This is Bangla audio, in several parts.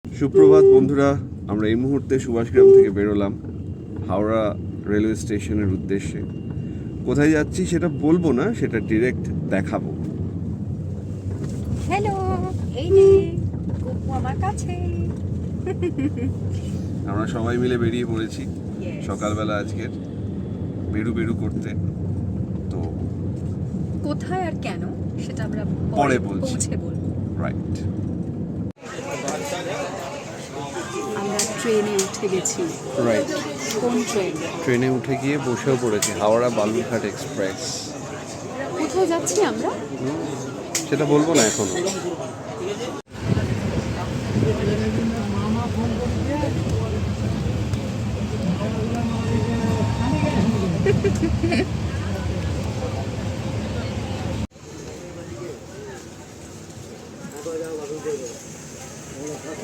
সুপ্রভাত বন্ধুরা, আমরা এই মুহূর্তে সুভাষগ্রাম থেকে বেরোলাম হাওড়া রেলওয়ে স্টেশনের উদ্দেশ্যে। কোথায় যাচ্ছি সেটা বলবো না, সেটা ডিরেক্ট দেখাবো। হ্যালো, এই যে কুকু আমার কাছে। আমরা সবাই মিলে বেরিয়ে পড়েছি Yes. সকালবেলা আজকের বেরু বেরু করতে। তো কোথায় আর কেন সেটা আমরা পরে বলছি। পৌঁছে বলবো। রাইট, আমরা ট্রেনে উঠে গেছি। রাইট। কোন ট্রেন? ট্রেনে উঠে গিয়ে বসেও পড়েছি, হাওড়া বালুরঘাট এক্সপ্রেস। কোথায় যাচ্ছি আমরা? সেটা বলবো না এখনো।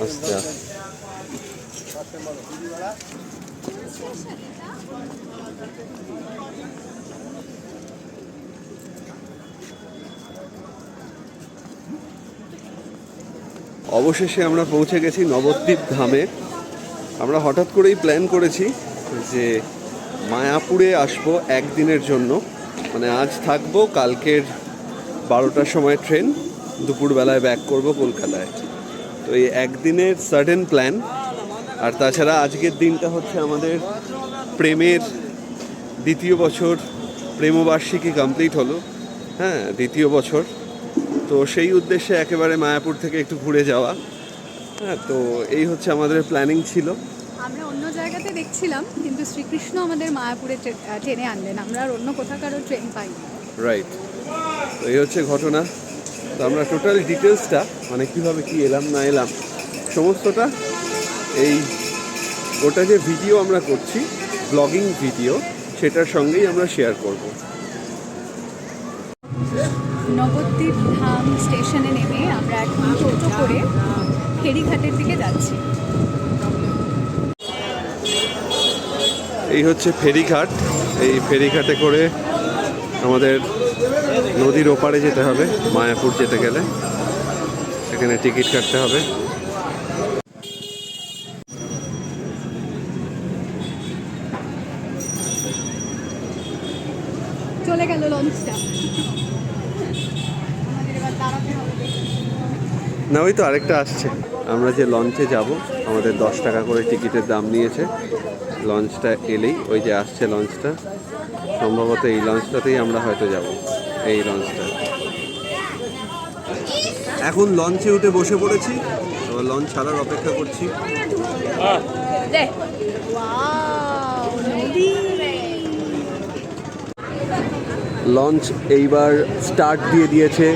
আস্তে আস্তে অবশেষে আমরা পৌঁছে গেছি নবদ্বীপ ধামে। আমরা হঠাৎ করেই প্ল্যান করেছি যে মায়াপুরে আসবো একদিনের জন্য, মানে আজ থাকবো, কালকের 12টার সময় ট্রেন, দুপুরবেলায় ব্যাক করব কলকাতায়। তো এই একদিনের সাডেন প্ল্যান। আর তাছাড়া আজকের দিনটা হচ্ছে আমাদের প্রেমের দ্বিতীয় বছর, প্রেমবার্ষিকী কমপ্লিট হলো। হ্যাঁ, দ্বিতীয় বছর। তো সেই উদ্দেশ্যে একেবারে মায়াপুর থেকে একটু ঘুরে যাওয়া। হ্যাঁ, তো এই হচ্ছে আমাদের প্ল্যানিং ছিল। আমরা অন্য জায়গাতে দেখছিলাম, কিন্তু শ্রীকৃষ্ণ আমাদের মায়াপুরে ট্রেনে আনলেন। আমরা আর অন্য কোথাকারও ট্রেন পাই। রাইট, তো এই হচ্ছে ঘটনা। তো আমরা টোটাল ডিটেলসটা, মানে কীভাবে কী এলাম না এলাম, সমস্তটা এই গোটা যে ভিডিও আমরা করছি, ব্লগিং ভিডিও, সেটার সঙ্গেই আমরা শেয়ার করব। নবদ্বীপ ধাম স্টেশনে নেমে আমরা এখন টোটো করে ফেরিঘাটের দিকে যাচ্ছি। এই হচ্ছে ফেরিঘাট। এই ফেরিঘাটে করে আমাদের নদীর ওপারে যেতে হবে মায়াপুর যেতে গেলে। এখানে টিকিট কাটতে হবে। চলে গেল লঞ্চটা। আমাদের এবার দাঁড়াতে হবে। না, ওই তো আরেকটা আসছে। আমরা যে লঞ্চে যাব, আমাদের 10 টাকা করে টিকিটের দাম নিয়েছে। লঞ্চটা এলেই, ওই যে আসছে লঞ্চটা, সম্ভবত এই লঞ্চটাতেই আমরা হয়তো যাব, এই লঞ্চটা। এখন লঞ্চে উঠে বসে পড়েছি, এবার লঞ্চ ছাড়ার অপেক্ষা করছি। ওয়াও, নদী। লঞ্চ এইবার স্টার্ট দিয়ে দিয়েছে।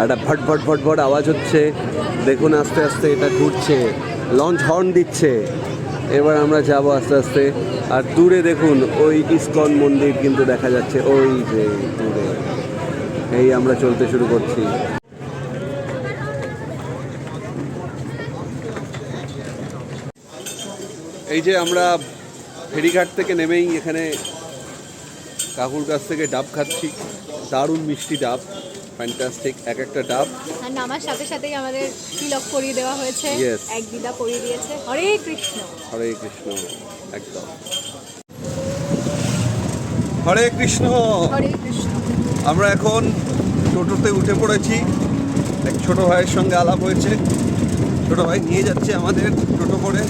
একটা ভট ভট ভট ভট আওয়াজ হচ্ছে। দেখুন আস্তে আস্তে এটা ঘুরছে, লঞ্চ হর্ন দিচ্ছে। এবার আমরা যাব আস্তে আস্তে। আর দূরে দেখুন ওই ইসকন মন্দির কিন্তু দেখা যাচ্ছে, ওই যে দূরে। এই আমরা চলতে শুরু করছি। এই যে আমরা ফেরিঘাট থেকে নেমেই এখানে কাকুর কাছ থেকে ডাব খাচ্ছি। দারুণ মিষ্টি ডাব, ফ্যান্টাস্টিক এক একটা ডাব। আর নামার সাথে সাথেই আমাদের তিলক পরিয়ে দেওয়া হয়েছে। Yes. এক দিদা পরিয়ে দিয়েছে। হরে কৃষ্ণ। হরে কৃষ্ণ, একদম হরে কৃষ্ণ। হরে কৃষ্ণ। আমরা এখন টোটোতে উঠে পড়েছি। এক ছোট ভাইয়ের সঙ্গে আলাপ হয়েছে, ছোট ভাই নিয়ে যাচ্ছে আমাদের টোটো করে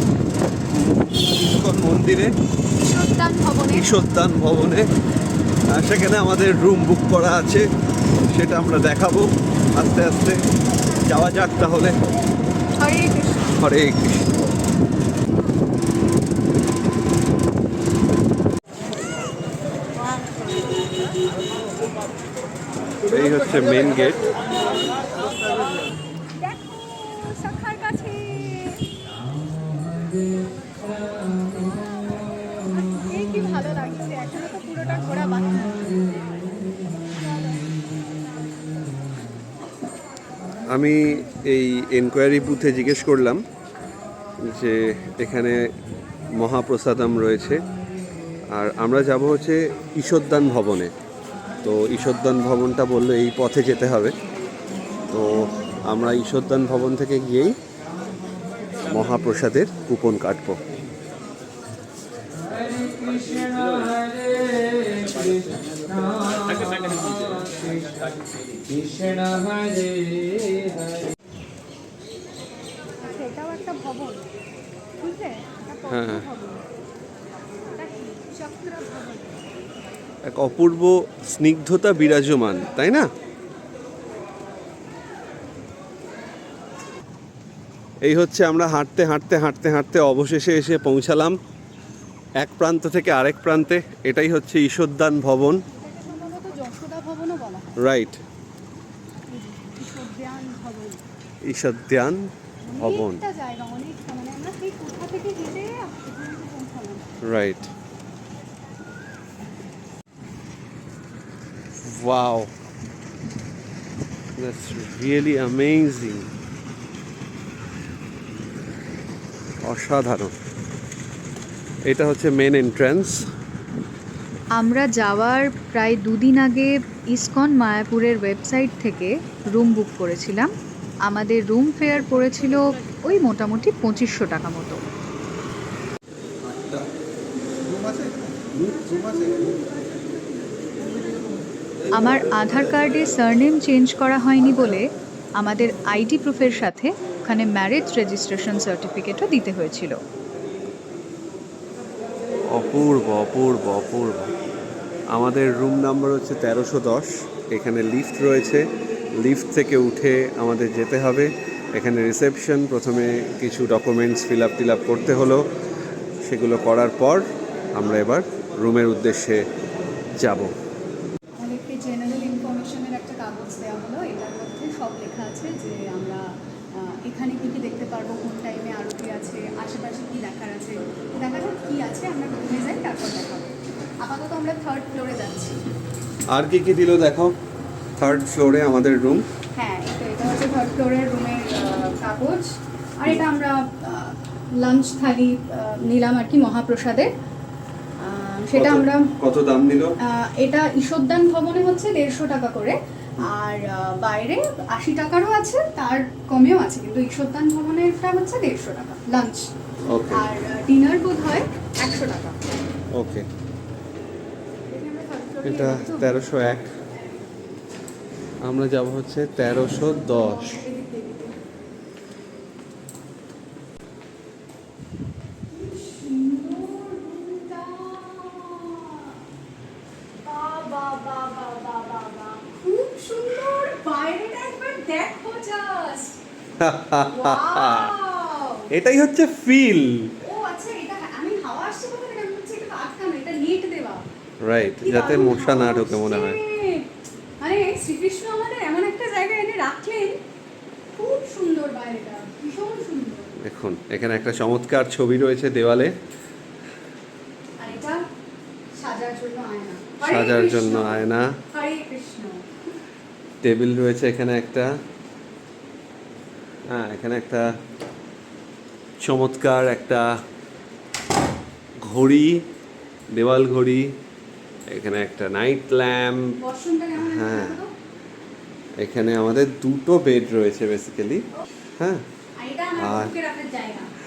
ইসকন মন্দিরে, ঈশ্বরদান ভবনে। ঈশ্বরদান ভবনে। সেখানে আমাদের রুম বুক করা আছে, সেটা আমরা দেখাবো আস্তে আস্তে। যাওয়া যাক তাহলে। হরে কৃষ্ণ। হরে কৃষ্ণ। এই হচ্ছে মেন গেট। দেখো শাখার কাছে। এই কি ভালো লাগছে, এখনো তো পুরোটা ঘোরা বাকি। আমি এই এনকোয়ারি বুথে জিজ্ঞেস করলাম যে এখানে মহাপ্রসাদম রয়েছে, আর আমরা যাব হচ্ছে ঈশ্বরদান ভবনে। তো ঈশ্বরদান ভবনটা বললো এই পথে যেতে হবে। তো আমরা ঈশ্বরদান ভবন থেকে গিয়েই মহাপ্রসাদের কুপন কাটবো। এটাও একটা ভবন, বুঝলে? হ্যাঁ, চক্র ভবন। এক অপূর্ব স্নিগ্ধতা বিরাজমান, তাই না? এই হচ্ছে আমরা হাঁটতে হাঁটতে হাঁটতে হাঁটতে অবশেষে এসে পৌঁছালাম এক প্রান্ত থেকে আরেক প্রান্তে। এটাই হচ্ছে ঈশ্বরদান ভবন। এটাকে সম্ভবত যশোদা ভবনও বলা হয়। রাইট, ঈশ্বরদান ভবন। ঈশ্বরদান ভবন, অনেকটা জায়গা, অনেকটা, মানে আমরা সেই কোথা থেকে হেঁটে এখানে এসে পৌঁছালাম। Right. Wow, that's really amazing. অসাধারণ। এটা হচ্ছে মেন এন্ট্রান্স। আমরা যাওয়ার প্রায় দুদিন আগে ইসকন মায়াপুরের ওয়েবসাইট থেকে রুম বুক করেছিলাম। আমাদের রুম ফেয়ার পড়েছিল ওই মোটামুটি 2500 টাকা মতো। আমার আধার কার্ডে সারনেম চেঞ্জ করা হয়নি বলে আমাদের আইডি প্রুফের সাথে ওখানে ম্যারেজ রেজিস্ট্রেশন সার্টিফিকেটও দিতে হয়েছিল। অপূর্ব অপূর্ব অপূর্ব। আমাদের রুম নাম্বার হচ্ছে 1310। এখানে লিফট রয়েছে, লিফট থেকে উঠে আমাদের যেতে হবে। এখানে রিসেপশন, প্রথমে কিছু ডকুমেন্টস ফিল আপ করতে হলো। সেগুলো করার পর আমরা এবার রুমের উদ্দেশ্যে যাব। আমাদেরকে জেনারেল ইনফরমেশনের একটা কাগজ দেওয়া হলো। এটার মধ্যে সব লেখা আছে যে আমরা এখানে কী কী দেখতে পারবো, কোন টাইমে আরতি আছে, আশেপাশে কী দেখার আছে, দেখা যাক কী আছে। আমরা রুমে যাই, তারপর দেখাবো। আপাতত আমরা 3rd ফ্লোরে যাচ্ছি। আর কি কি দিল দেখো। 3rd ফ্লোরে আমাদের রুম। হ্যাঁ, এটা হচ্ছে 3rd ফ্লোরের রুমের কাগজ। আর এটা আমরা লাঞ্চ থালি নিলাম আর কি মহাপ্রসাদে। সেটা আমরা কত দাম নিল? এটা ঈশ্বরদান ভবনে হচ্ছে 150 টাকা করে, আর বাইরে 80 টাকারও আছে, তার কমেও আছে, কিন্তু ঈশ্বরদান ভবনেরটা হচ্ছে 150 টাকা লাঞ্চ। ওকে। আর ডিনার বোধ হয় 100 টাকা। ওকে। এটা 1301, আমরা যাব হচ্ছে 1310। খুব সুন্দর, বাইরেটা একবার দেখো জাস্ট। এটাই হচ্ছে ফিল। ও আচ্ছা, এটা আমি হাওয়া আসছে কোথা থেকে? আমি ভাবছি এটা আটকানো, এটা নেট দেওয়া। রাইট, যাতে মশা না ঢোকে মনে হয়। মানে শ্রীকৃষ্ণ আমাদের এমন একটা জায়গায় এনে রাখলেন, খুব সুন্দর বাইরেটা, ভীষণ সুন্দর। দেখুন এখানে একটা চমৎকার ছবি রয়েছে দেওয়ালে। আর এটা সাজার জন্য আয়না। সাজার জন্য আয়না। হরে কৃষ্ণ। টেবিল রয়েছে এখানে একটা। হ্যাঁ, এখানে একটা চমৎকার একটা ঘড়ি, দেওয়াল ঘড়ি। এখানে একটা নাইট ল্যাম্প। হ্যাঁ, এখানে আমাদের দুটো বেড রয়েছে বেসিক্যালি। হ্যাঁ, আর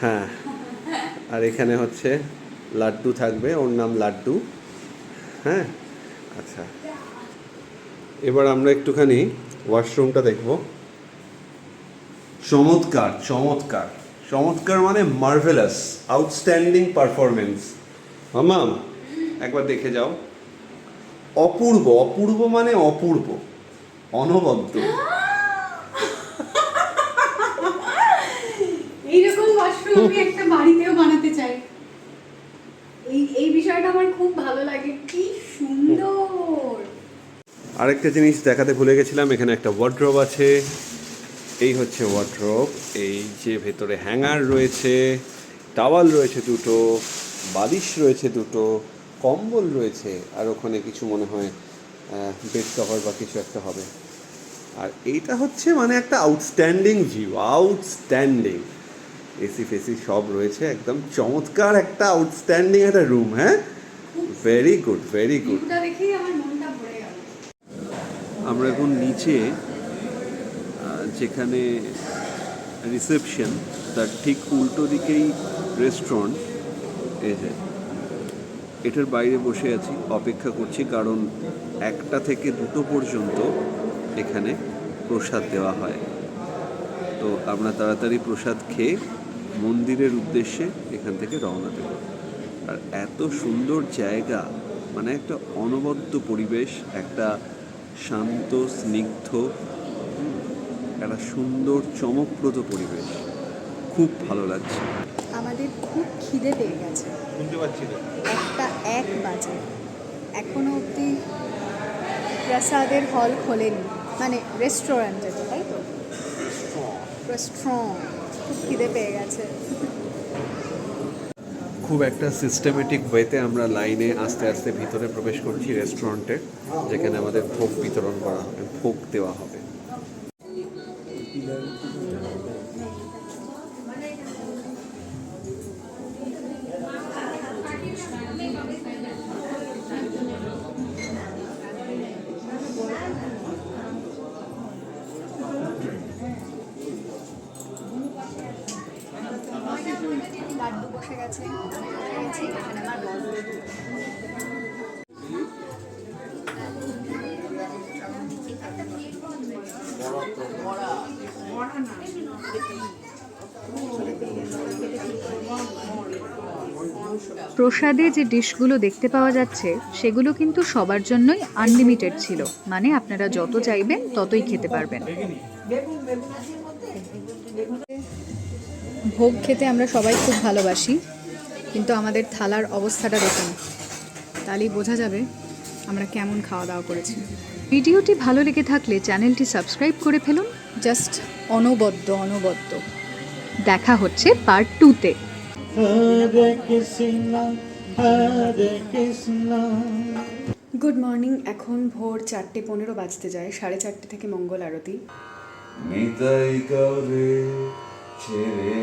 হ্যাঁ, আর এখানে হচ্ছে লাড্ডু থাকবে, ওর নাম লাড্ডু। হ্যাঁ, আচ্ছা, এবার আমরা একটুখানি ওয়াশরুমটা দেখব। চমৎকার চমৎকার চমৎকার, মানে মার্ভেলাস, আউটস্ট্যান্ডিং পারফরমেন্স। মামাম একবার দেখে যাও। অপূর্ব, অপূর্ব মানে অপূর্ব, অনবদ্য। এইরকম ওয়াশরুম আমি একটা বাড়িতেও বানাতে চাই। এই বিষয়টা আমার খুব ভালো লাগে, কি সুন্দর। আরেকটা জিনিস দেখাতে ভুলে গেছিলাম, এখানে একটা ওয়ার্ড্রোব আছে। এই হচ্ছে ওয়ার্ড্রোব। এই যে ভেতরে হ্যাঙ্গার রয়েছে, টাওয়াল রয়েছে দুটো, বালিশ রয়েছে দুটো, কম্বল রয়েছে, আর ওখানে কিছু মনে হয় বেড কভার বা কিছু একটা হবে। আর এইটা হচ্ছে মানে একটা আউটস্ট্যান্ডিং ভিউ, আউটস্ট্যান্ডিং। এসি ফেসি সব রয়েছে, একদম চমৎকার একটা আউটস্ট্যান্ডিং একটা রুম। হ্যাঁ, ভেরি গুড, ভেরি গুড। আমরা এখন নিচে যেখানে রিসেপশন তার ঠিক উল্টো দিকেই রেস্টুরেন্ট। এই যে এটার বাইরে বসে আছি, অপেক্ষা করছি, কারণ 1টা থেকে 2টো পর্যন্ত এখানে প্রসাদ দেওয়া হয়। তো আমরা তাড়াতাড়ি প্রসাদ খেয়ে মন্দিরের উদ্দেশ্যে এখান থেকে রওনা দেব। আর এত সুন্দর জায়গা, মানে একটা অনবদ্য পরিবেশ, একটা শান্ত স্নিগ্ধ একটা সুন্দর চমকপ্রদ পরিবেশ, খুব ভালো লাগছে। আমাদের খুব খিদে পেয়ে গেছে, শুনতে পাচ্ছি না, 1 বাজে, এখনো অবধি প্রসাদের হল খোলেনি, মানে রেস্টুরেন্টে, তাই তো? রেস্টুরেন্ট, খুব খিদে পেয়ে গেছে। খুব একটা সিস্টেমেটিক ওয়েতে আমরা লাইনে আস্তে আস্তে ভিতরে প্রবেশ করছি রেস্টুরেন্টে, যেখানে আমাদের ভোগ বিতরণ করা হবে, ভোগ দেওয়া হবে। লাড্ডু বসে গেছে, এখানে আমার লাড্ডু। প্রসাদে যে ডিশগুলো দেখতে পাওয়া যাচ্ছে সেগুলো কিন্তু সবার জন্যই আনলিমিটেড ছিল, মানে আপনারা যত চাইবেন ততই খেতে পারবেন। ভোগ খেতে আমরা সবাই খুব ভালোবাসি, কিন্তু আমাদের থালার অবস্থাটা দেখুন, তাহলেই বোঝা যাবে আমরা কেমন খাওয়া দাওয়া করেছি। ভিডিওটি ভালো লেগে থাকলে চ্যানেলটি সাবস্ক্রাইব করে ফেলুন। জাস্ট অনবদ্য। দেখা হচ্ছে পার্ট 2-তে। গুড মর্নিং, এখন ভোর 4:15 বাজতে যায়, 4:30 থেকে মঙ্গল আরতি। নিতাই কাউরে ছেড়ে